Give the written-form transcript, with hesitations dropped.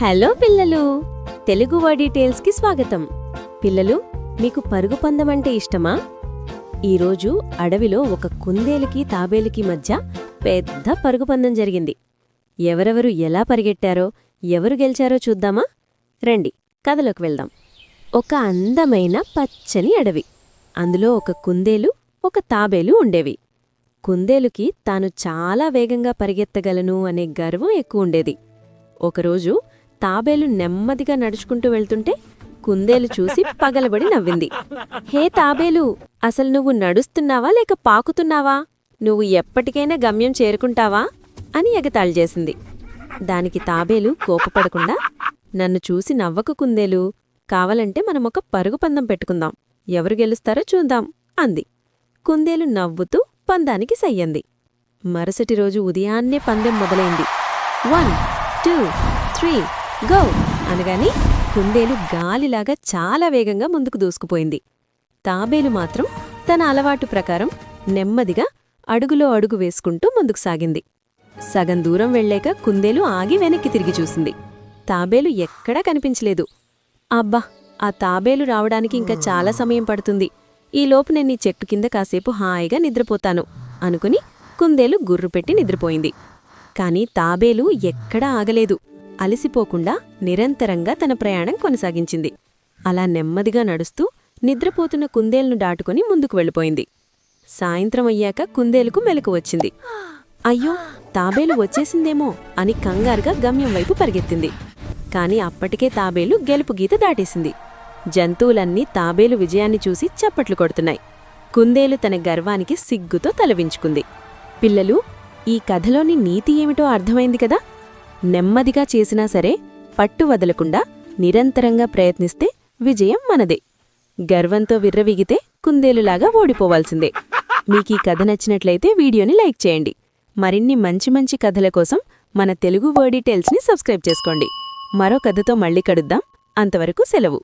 Hello పిల్లలు, Telugu wordy టేల్స్కి స్వాగతం. పిల్లలు, మీకు పరుగు పందెం అంటే ఇష్టమా? ఈరోజు అడవిలో ఒక కుందేలుకి తాబేలుకి మధ్య పెద్ద పరుగు పందెం జరిగింది. ఎవరెవరు ఎలా పరిగెట్టారో, ఎవరు గెలిచారో చూద్దామా? రండి, కథలోకి వెళ్దాం. ఒక అందమైన పచ్చని అడవి. అందులో ఒక కుందేలు, ఒక తాబేలు ఉండేవి. కుందేలుకి తాను చాలా వేగంగా పరిగెత్తగలను అనే గర్వం ఎక్కువ ఉండేది. ఒకరోజు తాబేలు నెమ్మదిగా నడుచుకుంటూ వెళ్తుంటే కుందేలు చూసి పగలబడి నవ్వింది. హే తాబేలు, అసలు నువ్వు నడుస్తున్నావా లేక పాకుతున్నావా? నువ్వు ఎప్పటికైనా గమ్యం చేరుకుంటావా అని ఎగతాళి చేసింది. దానికి తాబేలు కోపపడకుండా, నన్ను చూసి నవ్వకు కుందేలు, కావాలంటే మనమొక పరుగు పందెం పెట్టుకుందాం, ఎవరు గెలుస్తారో చూద్దాం అంది. కుందేలు నవ్వుతూ పందానికి సయ్యంది. మరుసటి రోజు ఉదయాన్నే పందెం మొదలైంది. 1 2 3 గో అనగాని కుందేలు గాలిలాగా చాలా వేగంగా ముందుకు దూసుకుపోయింది. తాబేలు మాత్రం తన అలవాటు ప్రకారం నెమ్మదిగా అడుగులో అడుగు వేసుకుంటూ ముందుకు సాగింది. సగం దూరం వెళ్లాక కుందేలు ఆగి వెనక్కి తిరిగి చూసింది. తాబేలు ఎక్కడా కనిపించలేదు. అబ్బా, ఆ తాబేలు రావడానికి ఇంకా చాలా సమయం పడుతుంది, ఈలోపు నేను ఈ చెట్టు కింద కాసేపు హాయిగా నిద్రపోతాను అనుకుని కుందేలు గుర్రుపెట్టి నిద్రపోయింది. కాని తాబేలు ఎక్కడా ఆగలేదు. అలసిపోకుండా నిరంతరంగా తన ప్రయాణం కొనసాగించింది. అలా నెమ్మదిగా నడుస్తూ నిద్రపోతున్న కుందేలును దాటుకుని ముందుకు వెళ్ళిపోయింది. సాయంత్రం అయ్యాక కుందేలుకు మెలకు వచ్చింది. అయ్యో, తాబేలు వచ్చేసిందేమో అని కంగారుగా గమ్యం వైపు పరిగెత్తింది. కాని అప్పటికే తాబేలు గెలుపు గీత దాటేసింది. జంతువులన్నీ తాబేలు విజయాన్ని చూసి చప్పట్లు కొడుతున్నాయి. కుందేలు తన గర్వానికి సిగ్గుతో తలవించుకుంది. పిల్లలు, ఈ కథలోని నీతి ఏమిటో అర్థమైంది కదా? నెమ్మదిగా చేసినా సరే పట్టు వదలకుండా నిరంతరంగా ప్రయత్నిస్తే విజయం మనదే. గర్వంతో విర్రవీగితే కుందేలులాగా ఓడిపోవాల్సిందే. మీకీ కథ నచ్చినట్లయితే వీడియోని లైక్ చేయండి. మరిన్ని మంచి మంచి కథల కోసం మన తెలుగు వర్డీ టేల్స్ని సబ్స్క్రైబ్ చేసుకోండి. మరో కథతో మళ్ళీ కలుద్దాం. అంతవరకు సెలవు.